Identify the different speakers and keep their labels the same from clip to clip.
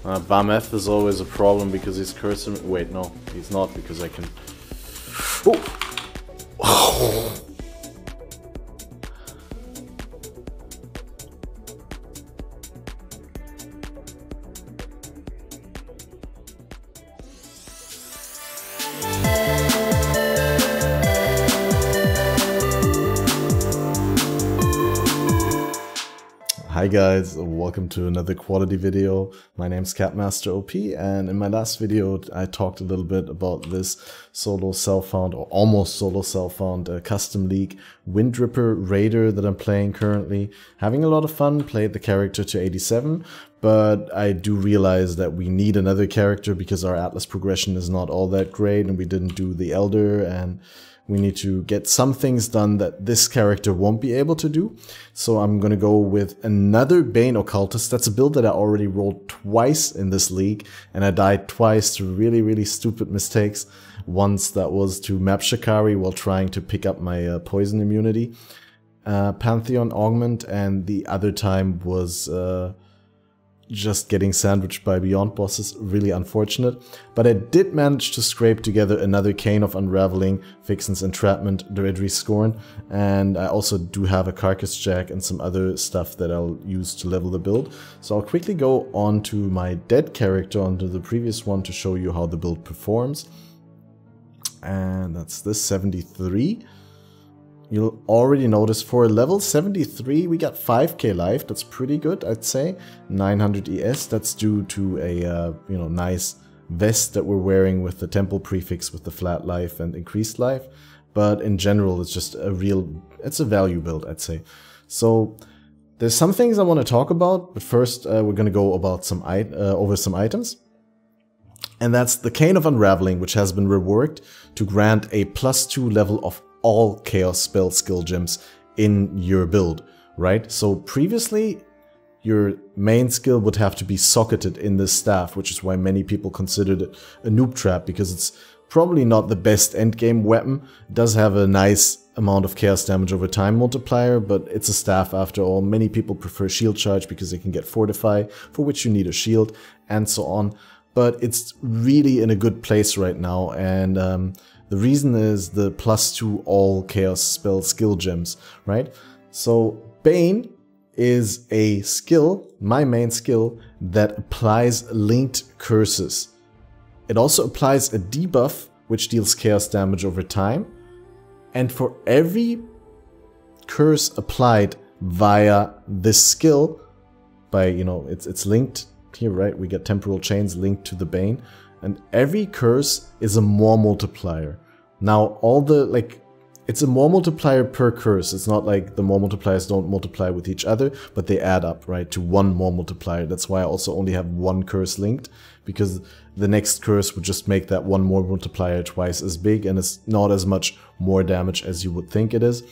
Speaker 1: Bam F is always a problem because he's cursing. Wait, no, he's not, because I can. Oh. Hi guys, welcome to another quality video. My name's CatmasterOP, and in my last video I talked a little bit about this solo self-found or almost solo self-found custom league Windripper Raider that I'm playing currently. Having a lot of fun, played the character to 87, but I do realize that we need another character because our Atlas progression is not all that great and we didn't do the Elder, and we need to get some things done that this character won't be able to do. So I'm gonna go with another Bane Occultist. That's a build that I already rolled twice in this league, and I died twice to really stupid mistakes. Once that was to Map Shikari while trying to pick up my poison immunity, Pantheon Augment, and the other time was just getting sandwiched by Beyond bosses. Really unfortunate. But I did manage to scrape together another Cane of Unravelling, Vixen's Entrapment, Doedre Scorn, and I also do have a Carcass Jack and some other stuff that I'll use to level the build. So I'll quickly go on to my dead character onto the previous one to show you how the build performs. And that's this 73. You'll already notice for level 73 we got 5k life. That's pretty good, I'd say. 900 ES, that's due to a nice vest that we're wearing with the temple prefix with the flat life and increased life. But in general it's just it's a value build, I'd say. So there's some things I want to talk about, but first we're gonna go about over some items. And that's the Cane of Unravelling, which has been reworked to grant a +2 level of all chaos spell skill gems in your build, right? So previously your main skill would have to be socketed in this staff, which is why many people considered it a noob trap, because it's probably not the best endgame weapon. It does have a nice amount of chaos damage over time multiplier, but it's a staff after all. Many people prefer shield charge because they can get fortify, for which you need a shield, and so on. But it's really in a good place right now, and the reason is the +2 all chaos spell skill gems, right? So Bane is a skill, my main skill, that applies linked curses. It also applies a debuff which deals chaos damage over time, and for every curse applied via this skill, by it's linked here, right? We get temporal chains linked to the Bane. And every curse is a more multiplier. Now, it's a more multiplier per curse. It's not like the more multipliers don't multiply with each other, but they add up, right, to one more multiplier. That's why I also only have one curse linked, because the next curse would just make that one more multiplier twice as big, and it's not as much more damage as you would think it is.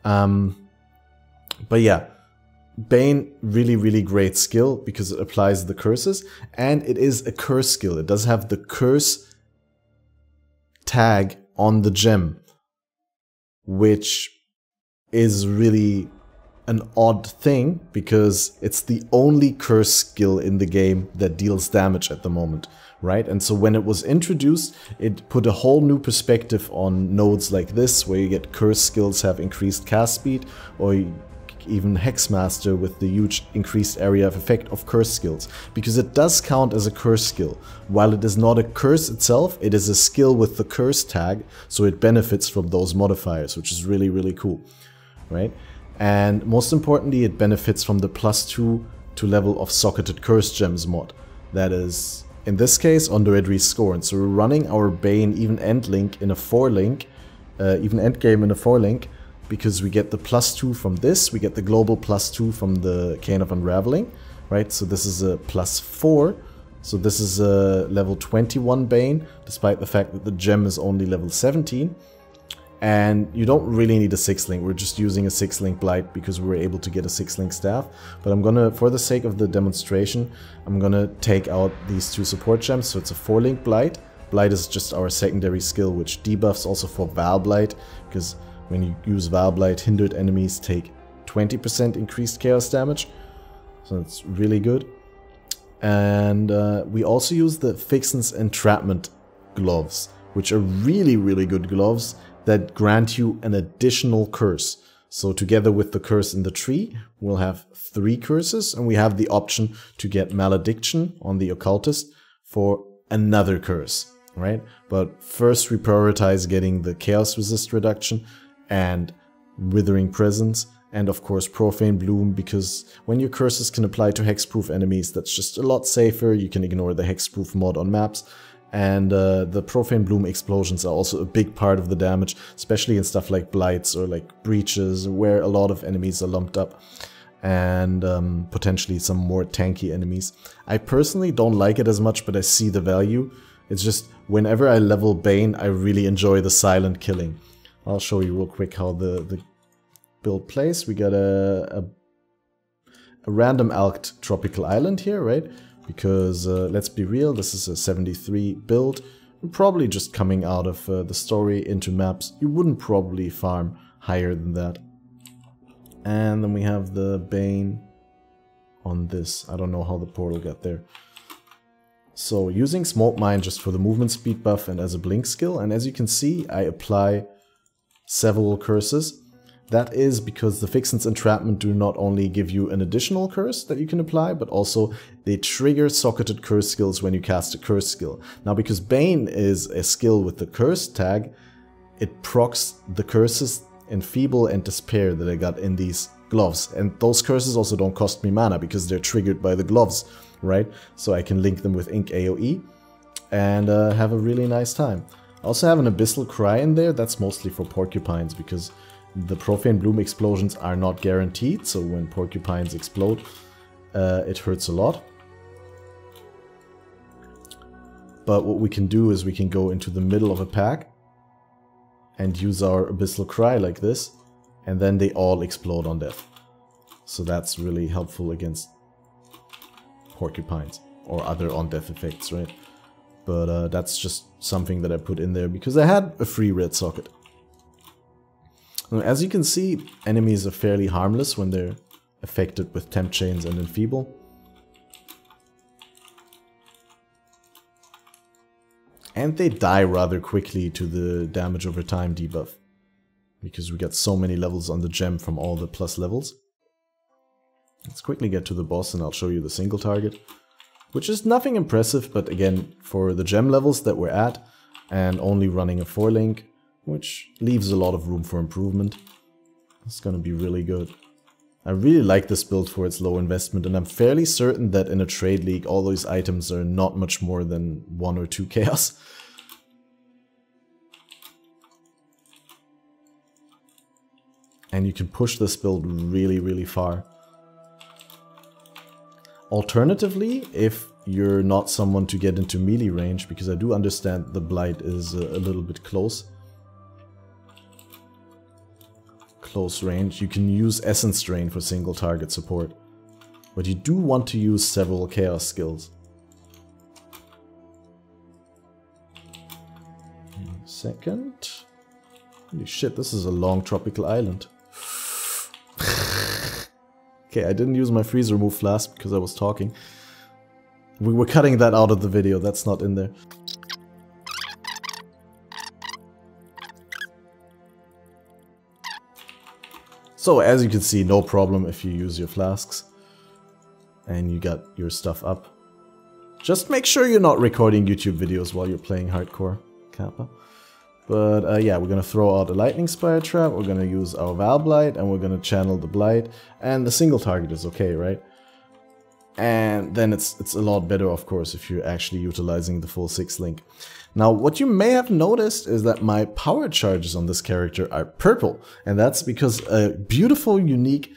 Speaker 1: But yeah. Bane, really great skill because it applies the curses, and it is a curse skill. It does have the curse tag on the gem, which is really an odd thing because it's the only curse skill in the game that deals damage at the moment, right? And so when it was introduced, it put a whole new perspective on nodes like this, where you get curse skills have increased cast speed, or even Hexmaster with the huge increased area of effect of curse skills, because it does count as a curse skill. While it is not a curse itself, it is a skill with the curse tag, so it benefits from those modifiers, which is really cool, right? And most importantly, it benefits from the +2 to level of socketed curse gems mod. That is, in this case, on Doedre Scorn. So we're running our Bane even end link in a 4-link, even end game in a 4-link, because we get the +2 from this, we get the global +2 from the Cane of Unravelling, right? So this is a +4, so this is a level 21 Bane, despite the fact that the gem is only level 17. And you don't really need a 6-link, we're just using a 6-link Blight because we were able to get a 6-link staff. But I'm gonna, for the sake of the demonstration, I'm gonna take out these 2 support gems, so it's a 4-link Blight. Blight is just our secondary skill, which debuffs also for Val Blight, because when you use Val Blight, hindered enemies take 20% increased chaos damage. So it's really good. And we also use the Vixen's Entrapment gloves, which are really, really good gloves that grant you an additional curse. So together with the curse in the tree, we'll have 3 curses, and we have the option to get Malediction on the Occultist for another curse, right? But first we prioritize getting the Chaos Resist reduction and Withering Presence, and of course Profane Bloom, because when your curses can apply to hexproof enemies, that's just a lot safer. You can ignore the hexproof mod on maps. And the Profane Bloom explosions are also a big part of the damage, especially in stuff like Blights or like Breaches, where a lot of enemies are lumped up, and potentially some more tanky enemies. I personally don't like it as much, but I see the value. It's just, whenever I level Bane, I really enjoy the silent killing. I'll show you real quick how the build plays. We got a random alked tropical island here, right? Because, let's be real, this is a 73 build. We're probably just coming out of the story into maps. You wouldn't probably farm higher than that. And then we have the Bane on this. I don't know how the portal got there. So, using Smoke Mine just for the movement speed buff and as a blink skill. And as you can see, I apply several curses. That is because the Vixen's Entrapment do not only give you an additional curse that you can apply, but also they trigger socketed curse skills when you cast a curse skill. Now, because Bane is a skill with the curse tag, it procs the curses Enfeeble and Despair that I got in these gloves. And those curses also don't cost me mana because they're triggered by the gloves, right? So I can link them with Ink AoE and have a really nice time. I also have an Abyssal Cry in there. That's mostly for porcupines because the Profane Bloom explosions are not guaranteed, so when porcupines explode, it hurts a lot. But what we can do is we can go into the middle of a pack and use our Abyssal Cry like this, and then they all explode on death. So that's really helpful against porcupines or other on-death effects, right? But that's just something that I put in there because I had a free red socket. As you can see, enemies are fairly harmless when they're affected with Temp Chains and Enfeeble. And they die rather quickly to the damage over time debuff, because we got so many levels on the gem from all the plus levels. Let's quickly get to the boss and I'll show you the single target, which is nothing impressive, but again, for the gem levels that we're at, and only running a 4-link, which leaves a lot of room for improvement. It's gonna be really good. I really like this build for its low investment, and I'm fairly certain that in a trade league all those items are not much more than 1 or 2 chaos. And you can push this build really, really far. Alternatively, if you're not someone to get into melee range, because I do understand the Blight is a little bit close range, you can use Essence Drain for single target support. But you do want to use several chaos skills. Second. Holy shit, this is a long tropical island. Okay, I didn't use my freeze remove flask because I was talking. We were cutting that out of the video, that's not in there. So as you can see, no problem if you use your flasks and you got your stuff up. Just make sure you're not recording YouTube videos while you're playing hardcore Kappa. But yeah, we're gonna throw out a Lightning Spire Trap, we're gonna use our Val Blight, and we're gonna channel the Blight, and the single target is okay, right? And then it's a lot better, of course, if you're actually utilizing the full 6-link. Now, what you may have noticed is that my power charges on this character are purple, and that's because a beautiful, unique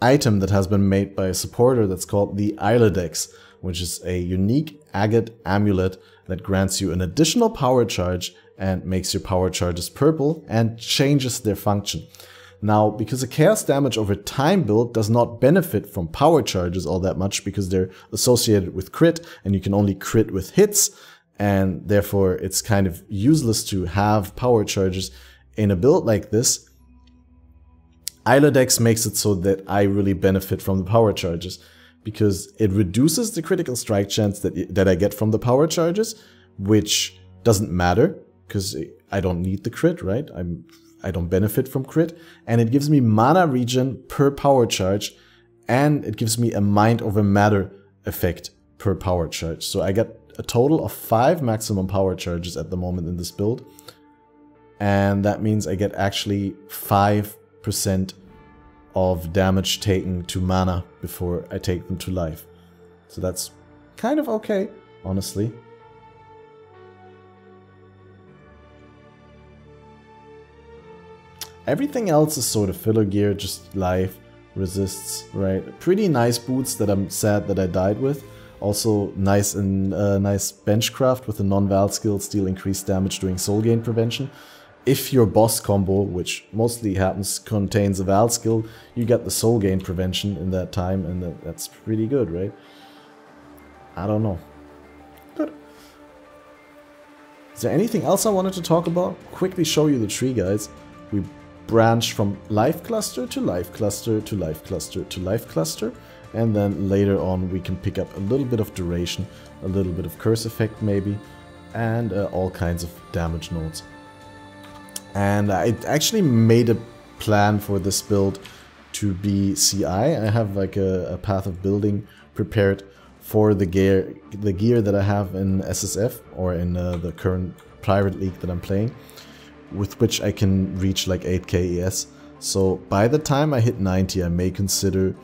Speaker 1: item that has been made by a supporter that's called the Isladex, which is a unique agate amulet that grants you an additional power charge and makes your power charges purple and changes their function. Now, because a chaos damage over time build does not benefit from power charges all that much because they're associated with crit and you can only crit with hits, and therefore it's kind of useless to have power charges in a build like this, Isladex makes it so that I really benefit from the power charges. because it reduces the critical strike chance that I get from the power charges, which doesn't matter because I don't need the crit, right? I don't benefit from crit, and it gives me mana regen per power charge, and it gives me a mind over matter effect per power charge. So I get a total of 5 maximum power charges at the moment in this build, and that means I get actually 5% of damage taken to mana before I take them to life. So that's kind of okay, honestly. Everything else is sort of filler gear, just life, resists, right? Pretty nice boots that I'm sad that I died with. Also nice and nice benchcraft with a non-val skill, steal increased damage during soul gain prevention. If your boss combo, which mostly happens, contains a val skill, you get the soul gain prevention in that time, and that's pretty good, right? I don't know. Good. Is there anything else I wanted to talk about? Quickly show you the tree, guys. We branch from life cluster to life cluster to life cluster to life cluster, and then later on we can pick up a little bit of duration, a little bit of curse effect maybe, and all kinds of damage nodes. And I actually made a plan for this build to be CI. I have like a path of building prepared for the gear that I have in SSF or in the current private league that I'm playing, with which I can reach like 8k ES. So by the time I hit 90, I may consider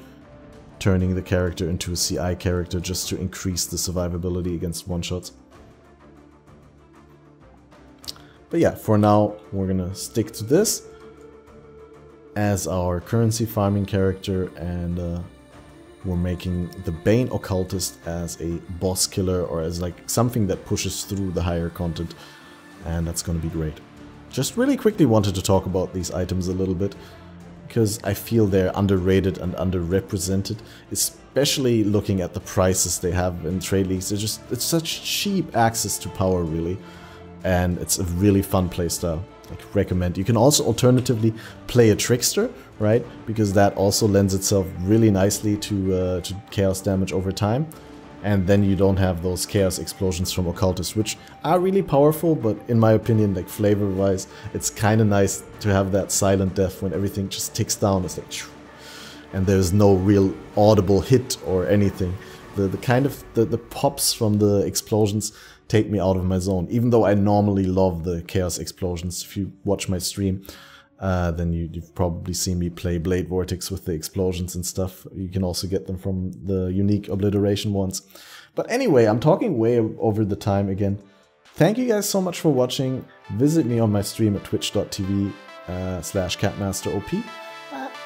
Speaker 1: turning the character into a CI character just to increase the survivability against one-shots. But yeah, for now, we're gonna stick to this as our currency farming character, and we're making the Bane Occultist as a boss killer, or as like something that pushes through the higher content, and that's gonna be great. Just really quickly wanted to talk about these items a little bit, because I feel they're underrated and underrepresented, especially looking at the prices they have in trade leagues. It's such cheap access to power, really. And it's a really fun playstyle. Like, recommend. You can also alternatively play a trickster, right? Because that also lends itself really nicely to chaos damage over time. And then you don't have those chaos explosions from occultists, which are really powerful, but in my opinion, like flavor-wise, it's kind of nice to have that silent death when everything just ticks down. It's like, and there's no real audible hit or anything. The pops from the explosions take me out of my zone, even though I normally love the chaos explosions. If you watch my stream, then you've probably seen me play Blade Vortex with the explosions and stuff. You can also get them from the unique obliteration ones. But anyway, I'm talking way over the time again. Thank you guys so much for watching. Visit me on my stream at twitch.tv/CatmasterOP.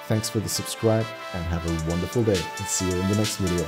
Speaker 1: Thanks for the subscribe, and have a wonderful day, and see you in the next video.